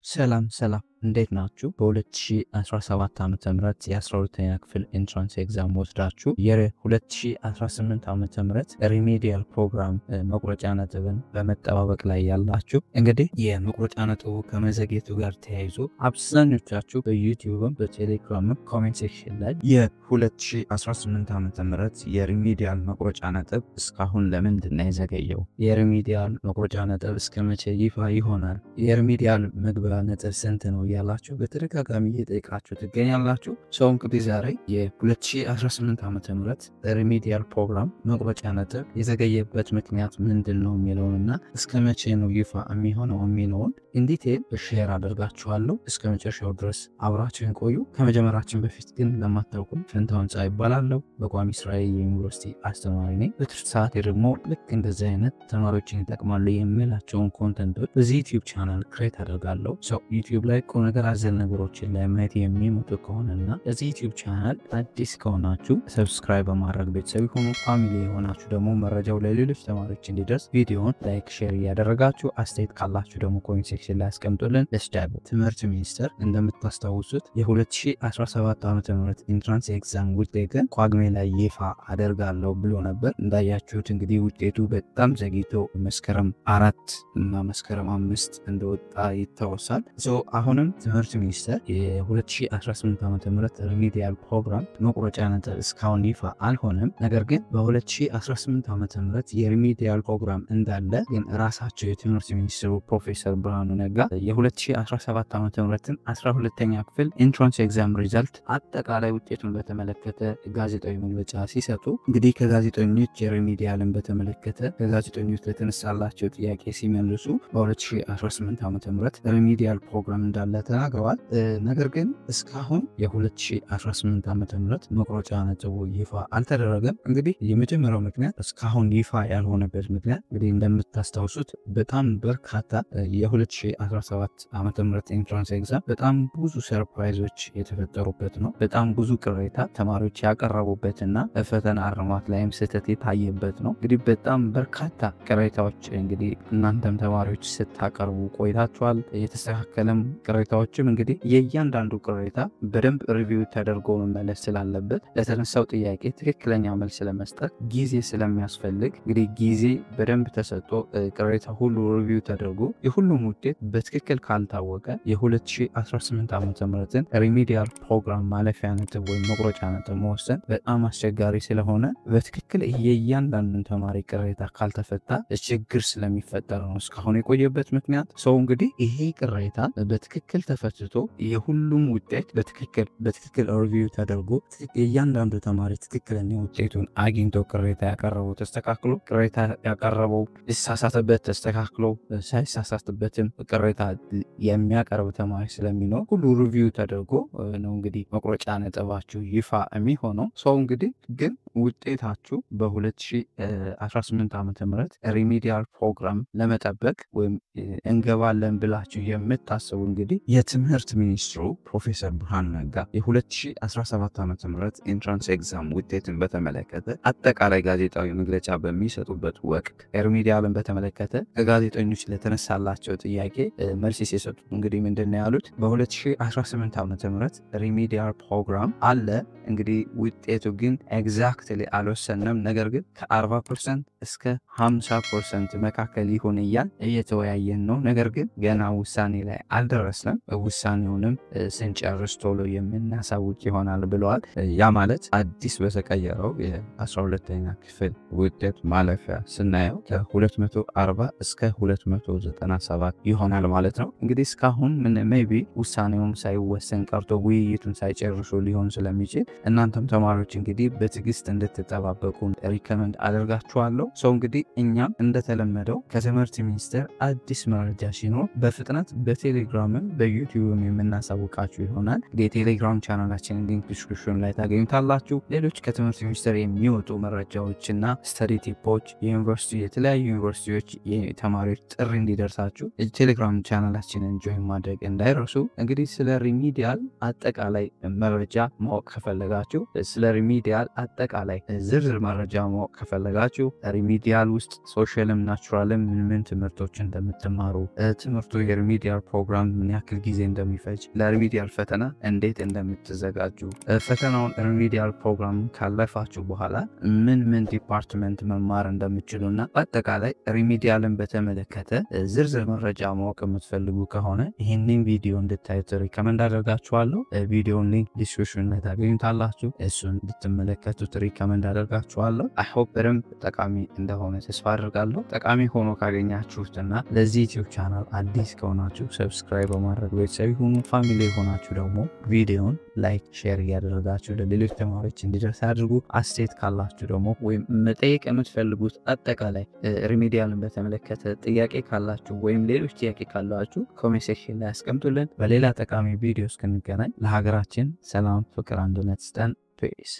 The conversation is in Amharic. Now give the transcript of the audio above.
ሰላም እንዴት ናችሁ? በ2017 ዓመተ ምህረት የ12ኛ ክፍል ኤንትራንስ ኤግዛም ወስዳችሁ የ2018 ዓመተ ምህረት ሪሜዲያል ፕሮግራም መቁረጫ ነጥብን በመጠባበቅ ላይ ያላችሁ እንግዲህ የመቁረጫ ነጥቡ ከመዘግየቱ ጋር ተያይዞ አብዛኞቻችሁ በዩቲዩብም በቴሌግራምም ኮሜንት ሴክሽን ላይ የ2018 ዓመተ ምህረት የሪሜዲያል መቁረጫ ነጥብ እስካሁን ለምንድን ነው የዘገየው? የሪሜዲያል መቁረጫ ነጥብ እስከ መቼ ይፋ ይሆናል? የሪሜዲያል መግቢያ ነጥብ ስንት ነው ያላችሁ በተደጋጋሚ እየጠየቃችሁ ትገኛላችሁ። ሰው እንግዲህ ዛሬ የ2018 ዓመተ ምህረት ሪሜዲያል ፕሮግራም መቁረጫ ነጥብ የዘገየበት ምክንያት ምንድን ነው የሚለውንና እስከ መቼ ነው ይፋ የሚሆነው የሚለውን ኢንዲቴል ሼር አደርጋችኋለሁ። እስከ መጨረሻው ድረስ አብራችሁን ቆዩ። ከመጀመራችን በፊት ግን ለማታውቁኝ ፈንታውን ጻይ ይባላለሁ። በቋሚ ስራዬ የዩኒቨርሲቲ አስተማሪ ነኝ። በትርፍ ሰዓቴ ደግሞ ልክ እንደዚህ አይነት ተማሪዎችን ይጠቅማሉ የሚላቸውን ኮንተንቶች በዚህ ዩቲዩብ ቻናል ክሬት አደርጋለሁ። ሰው ዩቲዩብ ላይ ቁም ነገር አዘል ነገሮችን ለማየት የሚመጡ ከሆነና ለዚህ ዩቲዩብ ቻናል አዲስ ከሆናችሁ ሰብስክራይብ በማድረግ ቤተሰብ ሆኑ። ፋሚሊ የሆናችሁ ደግሞ መረጃው ለሌሎች ተማሪዎች እንዲደርስ ቪዲዮውን ላይክ፣ ሼር እያደረጋችሁ አስተያየት ካላችሁ ደግሞ ኮሜንት ሴክሽን ላይ አስቀምጡልን። ለስዳብ ትምህርት ሚኒስቴር እንደምታስታውሱት የ2017 ዓመተ ምህረት ኢንትራንስ ኤግዛም ውጤትን ቋግሜ ላይ ይፋ አደርጋለሁ ብሎ ነበር። እንዳያችሁት እንግዲህ ውጤቱ በጣም ዘግይቶ መስከረም 4 እና መስከረም 5 እንደወጣ ይታወሳል። አሁንም ትምህርት ሚኒስቴር የ2018 ዓመተ ምህረት ሪሜዲያል ፕሮግራም መቁረጫ ነጥብ እስካሁን ይፋ አልሆነም። ነገር ግን በ2018 ዓመተ ምህረት የሪሜዲያል ፕሮግራም እንዳለ ግን ራሳቸው የትምህርት ሚኒስትሩ ፕሮፌሰር ብርሃኑ ነጋ የ2017 ዓመተ ምህረትን 12ኛ ክፍል ኢንትራንስ ኤግዛም ሪዛልት አጠቃላይ ውጤቱን በተመለከተ ጋዜጣዊ መግለጫ ሲሰጡ እንግዲህ ከጋዜጠኞች የሪሜዲያልን በተመለከተ ከጋዜጠኞች ለተነሳላቸው ጥያቄ ሲመልሱ በ2018 ዓመተ ምህረት ሪሜዲያል ፕሮግራም እንዳለ ተናግረዋል። ነገር ግን እስካሁን የ2018 ዓመተ ምህረት መቁረጫ ነጥቡ ይፋ አልተደረገም። እንግዲህ የመጀመሪያው ምክንያት እስካሁን ይፋ ያልሆነበት ምክንያት እንግዲህ እንደምታስታውሱት በጣም በርካታ የ2017 ዓመተ ምህረት ኢንትራንስ ኤግዛም በጣም ብዙ ሰርፕራይዞች የተፈጠሩበት ነው። በጣም ብዙ ቅሬታ ተማሪዎች ያቀረቡበትና ፈተና አርማት ላይም ስህተት የታየበት ነው። እንግዲህ በጣም በርካታ ቅሬታዎች እንግዲህ እናንተም ተማሪዎች ስታቀርቡ ቆይታችኋል። የተስተካከለም ቅሬታዎችም እንግዲህ የእያንዳንዱ ቅሬታ በደንብ ሪቪው ተደርጎ መመለስ ስላለበት ለተነሳው ጥያቄ ትክክለኛ መልስ ለመስጠት ጊዜ ስለሚያስፈልግ እንግዲህ ጊዜ በደንብ ተሰጥቶ ቅሬታ ሁሉ ሪቪው ተደርጎ የሁሉም ውጤት በትክክል ካልታወቀ የ2018 ዓመተ ምህረትን ሪሜዲያል ፕሮግራም ማለፊያ ነጥብ ወይም መቁረጫ ነጥብ መወሰን በጣም አስቸጋሪ ስለሆነ በትክክል የእያንዳንዱን ተማሪ ቅሬታ ካልተፈታ ችግር ስለሚፈጠር ነው እስካሁን የቆየበት ምክንያት። ሰው እንግዲህ ይሄ ቅሬታ በትክክል ተፈትቶ የሁሉም ውጤት በትክክል ሪቪው ተደርጎ የእያንዳንዱ ተማሪ ትክክለኛ ውጤቱን አግኝቶ ቅሬታ ያቀረበው ተስተካክሎ ቅሬታ ያቀረበው ሲሳሳትበት ተስተካክሎ ሳይሳሳትበትም ቅሬታ የሚያቀርብ ተማሪ ስለሚኖር ሁሉ ሪቪው ተደርጎ ነው እንግዲህ መቁረጫ ነጥባችሁ ይፋ የሚሆነው። ሰው እንግዲህ ግን ውጤታችሁ በ2018 ዓመተ ምህረት ሪሜዲያል ፕሮግራም ለመጠበቅ ወይም እንገባለን ብላችሁ የምታስቡ እንግዲህ የትምህርት ሚኒስትሩ ፕሮፌሰር ብርሃኑ ነጋ የ2017 ዓመተ ምህረት ኢንትራንስ ኤግዛም ውጤትን በተመለከተ አጠቃላይ ጋዜጣዊ መግለጫ በሚሰጡበት ወቅት ሪሜዲያልን በተመለከተ ከጋዜጠኞች ለተነሳላቸው ጥያቄ መልስ ሲሰጡ እንግዲህ ምንድነው ያሉት? በ2018 ዓመተ ምህረት ሪሜዲያል ፕሮግራም አለ። እንግዲህ ውጤቱ ግን ኤግዛክትሊ አልወሰንም። ነገር ግን ከ40% እስከ 50% መካከል ይሁን እያል እየተወያየን ነው። ነገር ግን ገና ውሳኔ ላይ አልደረስንም። ውሳኔውንም ስንጨርስ ቶሎ የምናሳውቅ ይሆናል ብለዋል። ያ ማለት አዲስ በተቀየረው የ12ኛ ክፍል ውጤት ማለፊያ ስናየው ከ240 እስከ 297 ይሆናል ማለት ነው። እንግዲህ እስካሁን ሜቢ ውሳኔውም ሳይወሰን ቀርቶ ውይይቱን ሳይጨርሱ ሊሆን ስለሚችል እናንተም ተማሪዎች እንግዲህ በትዕግስት እንድትጠባበቁ ሪከመንድ አደርጋችኋለሁ። ሰው እንግዲህ እኛም እንደተለመደው ከትምህርት ሚኒስቴር አዲስ መረጃ ሲኖር በፍጥነት በቴሌግራምም በዩቲዩብም የምናሳውቃችሁ ይሆናል። የቴሌግራም ቻናላችንን ሊንክ ዲስክሪፕሽን ላይ ታገኙታላችሁ። ሌሎች ከትምህርት ሚኒስቴር የሚወጡ መረጃዎችና ስተዲ ቲፖች የተለያዩ ዩኒቨርሲቲዎች የተማሪዎች ጥሪ እንዲደርሳችሁ ቴሌግራም ቻናላችንን ጆይን ማድረግ እንዳይረሱ። እንግዲህ ስለ ሪሜዲያል አጠቃላይ መረጃ ማወቅ ከፈለጋችሁ ስለ ሪሜዲያል አጠቃላይ አጠቃላይ ዝርዝር መረጃ ማወቅ ከፈለጋችሁ ሪሚዲያል ውስጥ ሶሻልም ናቹራልም ምን ትምህርቶች እንደምትማሩ ትምህርቱ የሪሚዲያል ፕሮግራም ምን ያክል ጊዜ እንደሚፈጅ ለሪሚዲያል ፈተና እንዴት እንደምትዘጋጁ ፈተናውን ሪሚዲያል ፕሮግራም ካለፋችሁ በኋላ ምን ዲፓርትመንት መማር እንደምትችሉና አጠቃላይ ሪሚዲያልን በተመለከተ ዝርዝር መረጃ ማወቅ የምትፈልጉ ከሆነ ይህንን ቪዲዮ እንድታዩት ሪከመንድ አደርጋችኋለሁ። ቪዲዮውን ሊንክ ዲስክሪፕሽን ላይ ታገኙታላችሁ። እሱን እንድትመለከቱት ሪከመንድ አደርጋችኋለሁ። አይ ሆፕ በደንብ ጠቃሚ እንደሆነ ተስፋ አደርጋለሁ። ጠቃሚ ሆኖ ካገኛችሁትና ለዚህ ዩቲዩብ ቻናል አዲስ ከሆናችሁ ሰብስክራይብ በማድረግ ቤተሰብ ሁኑ። ፋሚሊ ሆናችሁ ደግሞ ቪዲዮውን ላይክ ሼር እያደረጋችሁ ለሌሎች ተማሪዎች እንዲደርስ አድርጉ። አስተያየት ካላችሁ ደግሞ ወይም መጠየቅ የምትፈልጉት አጠቃላይ ሪሚዲያልን በተመለከተ ጥያቄ ካላችሁ ወይም ሌሎች ጥያቄ ካላችሁ ኮሜንት ሴክሽን ላይ አስቀምጡልን። በሌላ ጠቃሚ ቪዲዮ እስክንገናኝ ለሀገራችን ሰላም፣ ፍቅር፣ አንድነት ስጠን። ፒስ